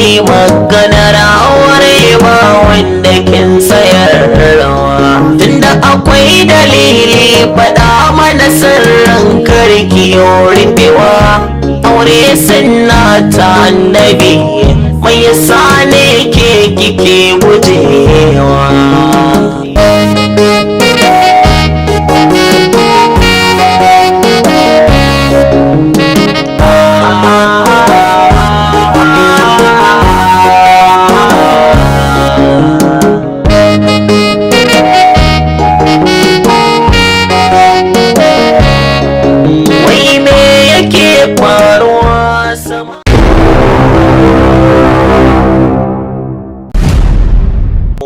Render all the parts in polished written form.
yi maganar aure ba wanda kin sayar rawa. Tunda akwai dalili faɗa mana sirrin karki rufewa. Aure sunna ta annabi, mai yasa ne ke kike gujewa? Wai me yake faruwa sama?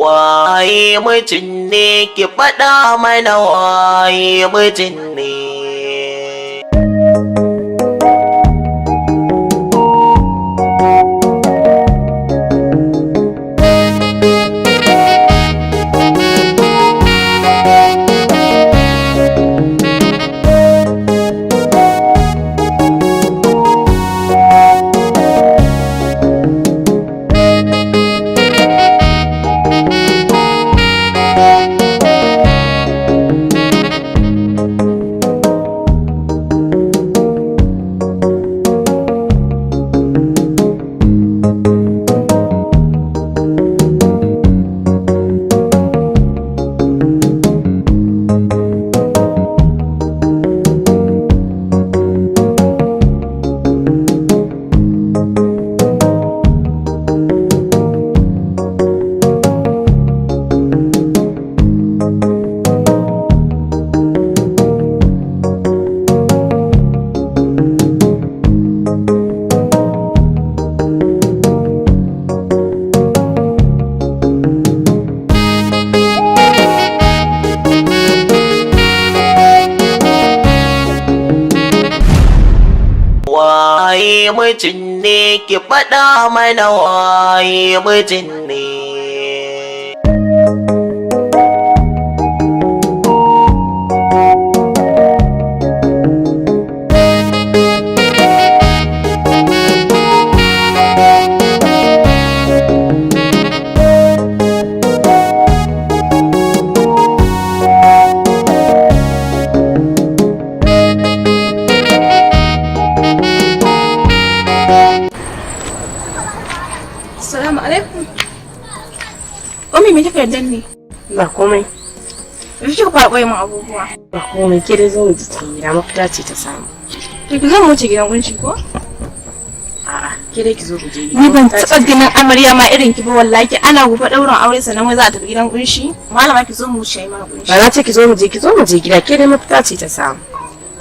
Waye mutum ne ki faɗa mana waye mutum ne? Waye mutum ne ki faɗa mana waye mutum ne? Assalamu alaikum. Umi me kika yadda ne? Ba komai. Yanzu kika fara koyi min abubuwa. Ba komai, ke dai zo mu ji cikin gida, mafita ce ta samu. To ki zan wuce gidan kunshi ko? A'a, ke dai ki zo mu je gida. Ni ban taɓa ganin amarya ma irin ki ba wallahi, ana gobe ɗaurin aure sannan wai za a tafi gidan kunshi. Malama ki zo mu wuce mana kunshi. Ba na ce ki zo mu je gida, ke dai mafita ce ta samu.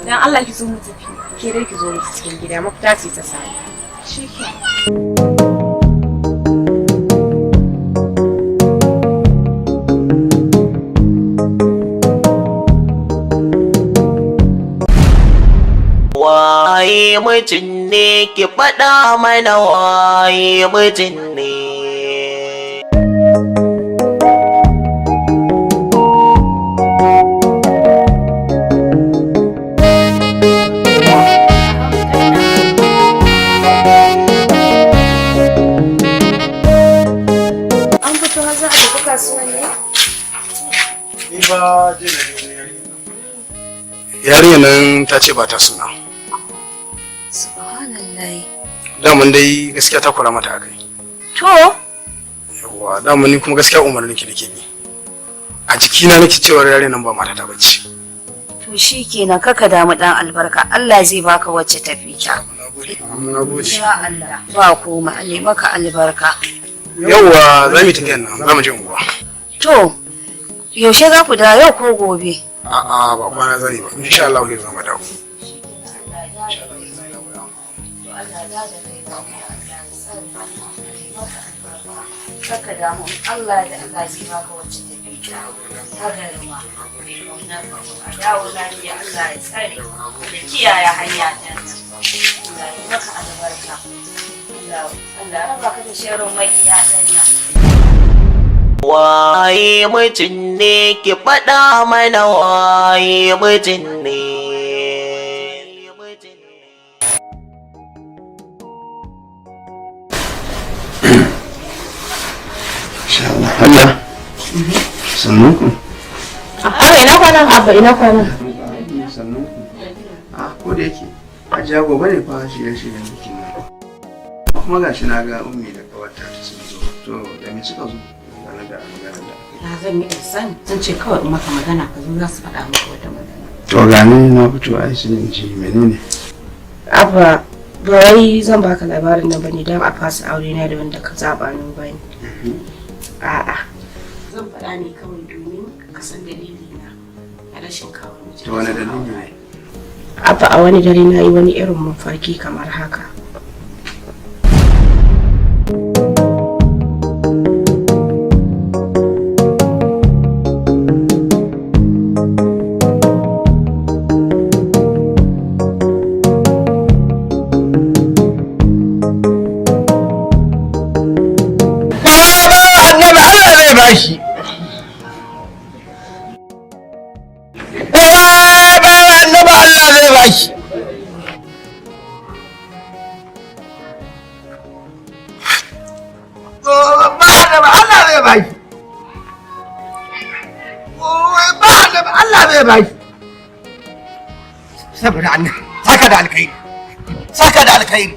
Dan Allah ki zo mu tafi. Ke dai ki zo mu ji cikin gida, mafita ce ta samu. Shikenan. Waye mutum ne ki faɗa mana waye mutum ne? An fito za a tafi kasuwa ne? Ni ba je na yarinya nan ta ce ba ta suna. Subhanallah. Daman dai gaskiya ta kula mata akai. To, Yawwa, daman ni kuma gaskiya umarnin ki nake bi. A jikina nake cewa yarinya nan ba mata ta bace. To shikenan kaka damu dan albarka. Allah zai baka wacce tafi ta. Na gode. Ya Allah. Ba koma, Allah maka albarka. Yawwa, za mu tafi nan, za mu je unguwa. To, yaushe za ku dawo yau ko gobe? A'a, ba kwana zani ba. Insha Allah zai zama dawo. Kaka damu, Allah da Allah zai baka wacce tafi ta. Hagarma. A dawo lafiya Allah ya tsare. Da kiyaye hanya ta nan. Allah ya maka albarka. Allah raba ka da sharrin makiya nan. Waye mutum ne ki faɗa mana waye mutum ne? Allah. Sannu ku. Abba ina kwana? Abba ina kwana? Sannu ku. Ko da yake a jago bane fa shirye-shiryen bikin nan. Kuma gashi na ga ummi da kawarta ta sun zo. To da me suka zo? Gane da magana da. Na zan yi ihsan sun ce kawai in maka magana ka zo za su faɗa maka wata magana. To gani na fito ai sun ji menene? Abba ba wai zan baka labarin nan bane dan a fasa aure na da wanda ka zaba ni bane. A'a. Zan faɗa ne kawai domin ka san dalili na rashin kawo miji. To wani dalili ne? Abba a wani dare na yi wani irin mafarki kamar haka. bashi bawa annaba Allah zai bashi Allah zai bashi Allah zai bashi saboda annan saka da alkhairi saka da alkhairi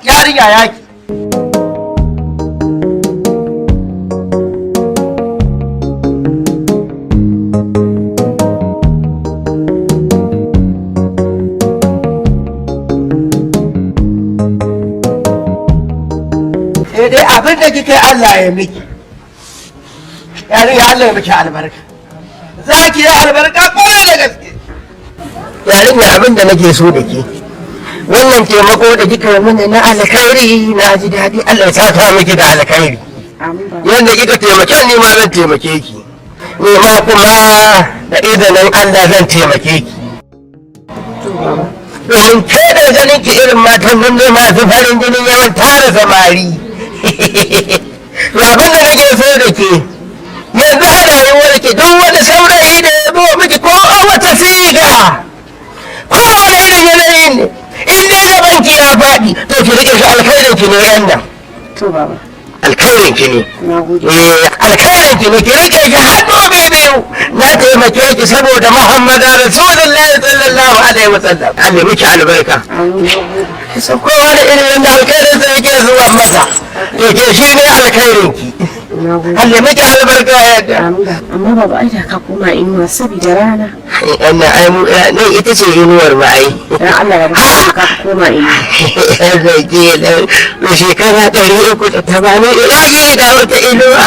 yarinya yaki dai abin da kike Allah ya miki yarinya Allah ya miki albarka za ki yi albarka kwarai da gaske yarinya abin da nake so da ke wannan taimako da kika yi mana na alkhairi na ji daɗi Allah ya saka miki da alkhairi yadda kika taimake ni ma zan taimake ki ni ma kuma da izinin Allah zan taimake ki domin ke da ganin ki irin matan nan ne masu farin jinin yawan tara samari abin da nake so da ke yanzu a rayuwar ki duk wani saurayi da ya zo miki ko wata siga ko wani irin yanayi ne in dai gaban ki ya faɗi to ki rike shi alkhairin ki ne yan nan To baba. alkhairin ki ne alkhairin ki ne ki rike shi hannu biyu na taimake ki saboda Muhammadu Rasulullahi sallallahu alaihi wasallam Allah miki albarka kisan kowa da irin yadda alkhairin sa yake zuwa masa to ke shi ne alkhairin ki Allah miki albarka yadda Amma baba ai da ka koma inuwa saboda rana. wannan ai nan ita ce inuwar ba ai Dan Allah ya rubuta ka koma inuwa. zai ke da shekara 380 ilahi da wata inuwa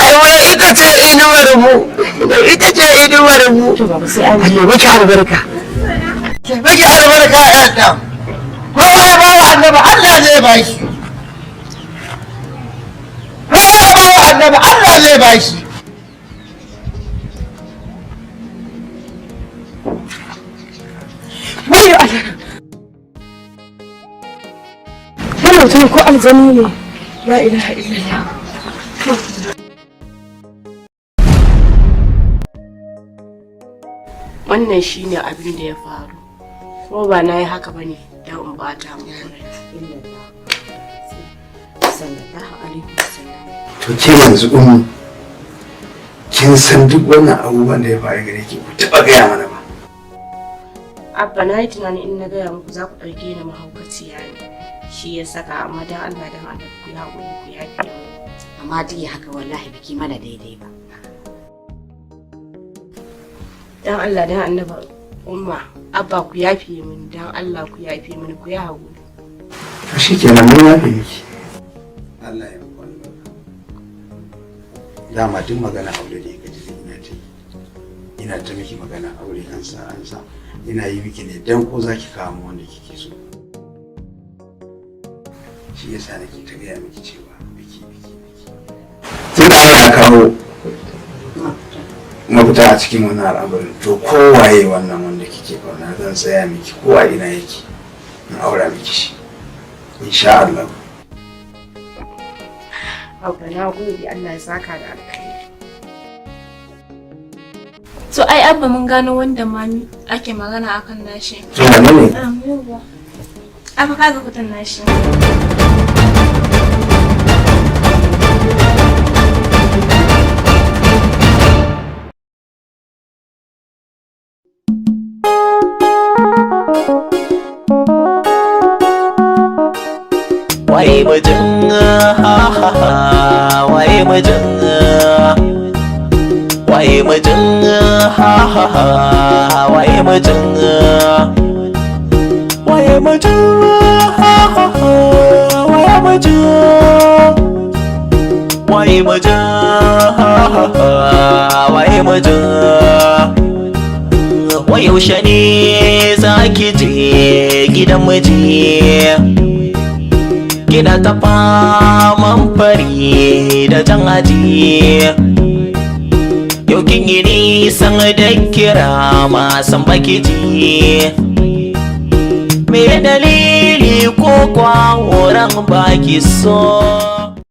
ai wai ita ce inuwar mu ita ce inuwar mu To baba sai an Allah miki albarka miki albarka yadda kowa ya bawa annabi Allah zai bashi kowa ya bawa annabi Allah zai bashi Wayo Allah. Wannan mutum ko aljani ne. La ilaha illallah. Wannan shine abin da ya faru. Kuma ba na yi haka bane don in bata mu rai. Sallallahu alaihi wasallam. To ke yanzu ummi kin san duk wannan abubuwan da ya faru gare ki ku taɓa gaya mana ba. Abba na yi tunani in na gaya muku za ku ɗauke ni mahaukaciya ne. Shi ya saka amma dan Allah ku yi haƙuri ku yafe mu. Amma duk haka wallahi biki mana daidai ba. Dan Allah dan annaba umma abba ku yafe min dan Allah ku yafe min ku yi haƙuri. To shikenan mun yafe miki. Allah ya muku albarka. Dama duk magana aure da ya gaji ina ta miki magana aure an sa ina yi miki ne dan ko zaki kawo mu wanda kike so. Shi yasa nake ta gaya miki cewa biki. Tun da ya kawo mafita a cikin wannan al'amarin to kowaye wannan wanda kike kauna zan tsaya miki kowa ina yake in aura miki shi insha Allah. Abba na gode Allah ya saka da alkhairi. To ai abba mun gano wanda mami ake magana akan nashi. To ne? Abba ka ga fitan nashi. waye mijin waye mijin waye mijin waye mijin waye mijin waye mijin waye mijin waye mijin wai yaushe ne zaki je gidan miji kina ta faman fari da jan aji yau kin yi nisan da kira ma san baki ji me dalili ko kwa wurin baki so